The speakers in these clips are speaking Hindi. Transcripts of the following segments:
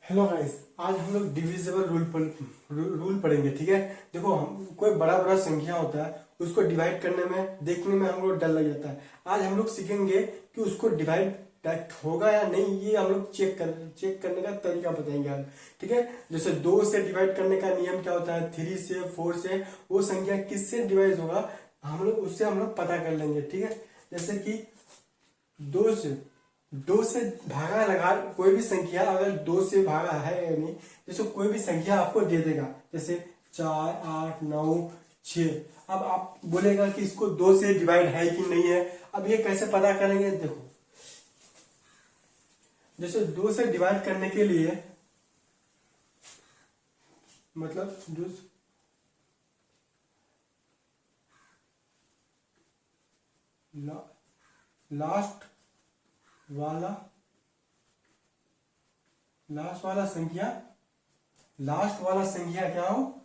हेलो गाइस, आज हम लोग डिविजिबल रूल पढ़ेंगे। ठीक है, देखो हम कोई बड़ा बड़ा संख्या होता है उसको डिवाइड करने में देखने में हम लोग डर लग जाता है। आज हम लोग सीखेंगे कि उसको डिवाइड होगा या नहीं, ये हम लोग चेक करने का तरीका बताएंगे आज। ठीक है, जैसे 2 से डिवाइड करने का नियम क्या होता है, 3 से 4 से, वो संख्या किससे डिवाइड होगा हम लोग पता कर लेंगे। ठीक है, जैसे कि दो से भागा लगा कोई भी संख्या अगर 2 से भागा है या नहीं, जैसे कोई भी संख्या आपको दे देगा, जैसे 4, 8, 9, 6। अब आप बोलेगा कि इसको 2 से डिवाइड है कि नहीं है। अब ये कैसे पता करेंगे, देखो जैसे 2 से डिवाइड करने के लिए मतलब लास्ट वाला लास्ट वाला संख्या क्या हो,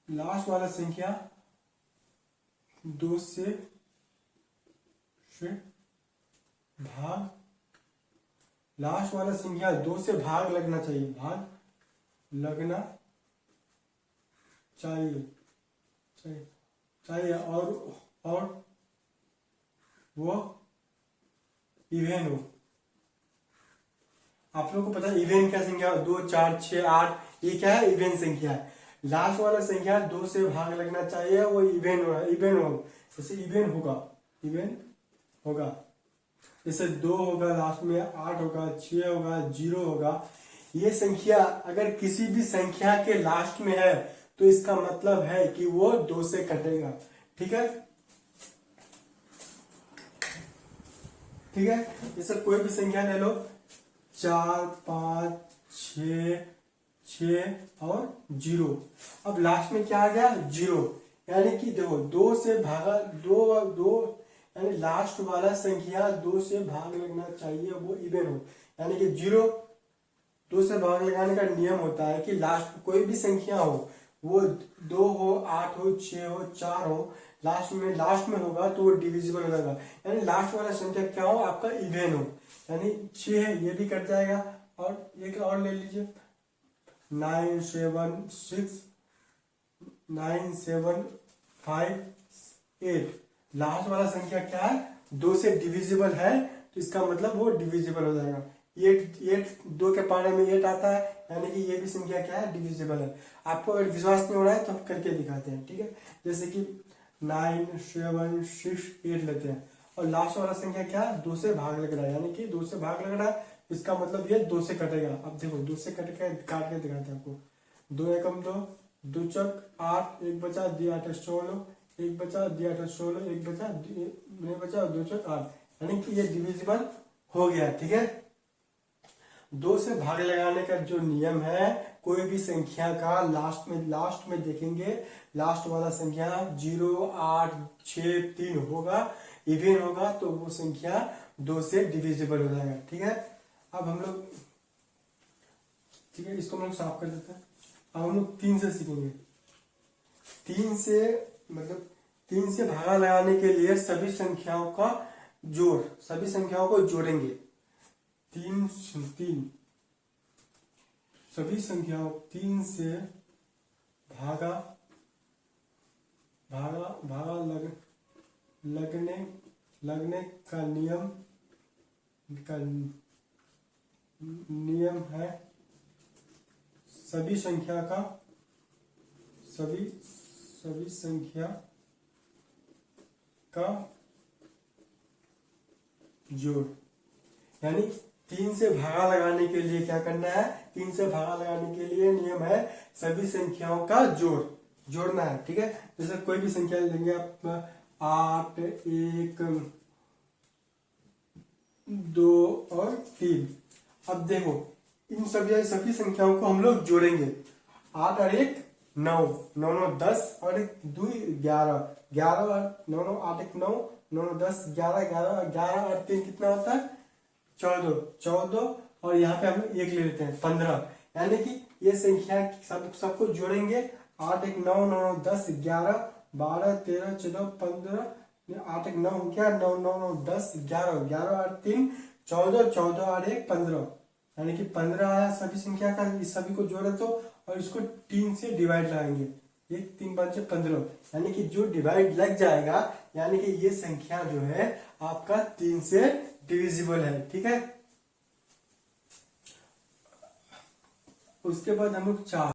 लास्ट वाला संख्या 2 से भाग, लास्ट वाला संख्या 2 से भाग लगना चाहिए, चाहिए और वो इवेन हो। आप लोगों को पता है इवेन क्या संख्या, 2, 4, 6, 8, ये क्या है, इवेन संख्या है। लास्ट वाला संख्या 2 से भाग लगना चाहिए, वो इवेन हो। जैसे इवेन होगा जैसे 2 होगा, लास्ट में 8 होगा, 6 होगा, 0 होगा। ये संख्या अगर किसी भी संख्या के लास्ट में है तो इसका मतलब है कि वो 2 से कटेगा। ठीक है, जैसे कोई भी संख्या ले लो, 4, 5, 6 और 0। अब लास्ट में क्या आ गया, 0। यानी कि देखो 2 से भागा दो यानी लास्ट वाला संख्या 2 से भाग लगना चाहिए, वो इवन हो। यानी कि 0 2 से भाग लगाने का नियम होता है कि लास्ट कोई भी संख्या हो, वो 2 हो, 8 हो, 6 हो, 4 हो, लास्ट में होगा तो वो डिविजिबल हो जाएगा। यानी लास्ट वाला संख्या क्या हो, आपका इवेन हो। यानी 6 है, ये भी कट जाएगा। और एक और ले लीजिए, 9, 7, 6, 9, 7, 5, 8। लास्ट वाला संख्या क्या है, 2 से डिविजिबल है, तो इसका मतलब वो डिविजिबल हो जाएगा। 8 2 के पारे में 8 आता है, यानी कि ये भी संख्या क्या है, डिविजिबल है। आपको अगर विश्वास नहीं हो रहा है तो हम करके दिखाते हैं। ठीक है, जैसे कि 9, 7, 6, 8 लेते हैं और लास्ट वाला संख्या क्या है, 2 से भाग लग रहा है, यानी कि 2 से भाग लग रहा है, इसका मतलब ये 2 से कटेगा। अब देखो 2 से काट के दिखाते हैं आपको। 2 एकम 2, 2 चौक 8, 1 बचा, 2 8 16, 1 बचा, 2 8 16, 1 बचा, नहीं बचा, 2 चौक 8, यानी कि ये डिविजिबल हो गया। ठीक है, 2 से भाग लगाने का जो नियम है, कोई भी संख्या का लास्ट में देखेंगे, लास्ट वाला संख्या 0, 8, 6, 3 होगा, इवन होगा, तो वो संख्या 2 से डिविजिबल हो जाएगा। ठीक है, अब हम लोग इसको हम लोग साफ कर देते हैं। अब हम लोग 3 से सीखेंगे। 3 से भागा लगाने के लिए सभी संख्याओं को जोड़ेंगे। 3 सभी संख्याओं 3 से भागा लगने का नियम है, सभी संख्या का जोड़। यानी 3 से भागा लगाने के लिए क्या करना है, 3 से भागा लगाने के लिए नियम है सभी संख्याओं का जोड़ना है। ठीक है, जैसे कोई भी संख्या लेंगे आप, 8, 1, 2 और 3। अब देखो इन सभी संख्याओं को हम लोग जोड़ेंगे। 8 और 1 9, 9 9 10 और 1 2 11, 11 और 9 9 8 1 9, 9 9 10 11, 11 और 3 कितना होता है, 14 और यहाँ पे हम 1 ले लेते हैं, 15। यानी कि ये संख्या सबको जोड़ेंगे। 8 1 9, 9 9 10 11 12 13 14 15, 8 1 9 क्या, 9 9 9 10 11, 11 और 3 14, 14 और 1 15, यानी कि 15 आया सभी संख्या का, इस सभी को जोड़े तो, और इसको 3 से डिवाइड लगाएंगे, ये 3 5 15, यानी कि जो डिवाइड लग जाएगा यानी कि ये संख्या जो है आपका 3 से डिविजिबल है। ठीक है, उसके बाद हम लोग 4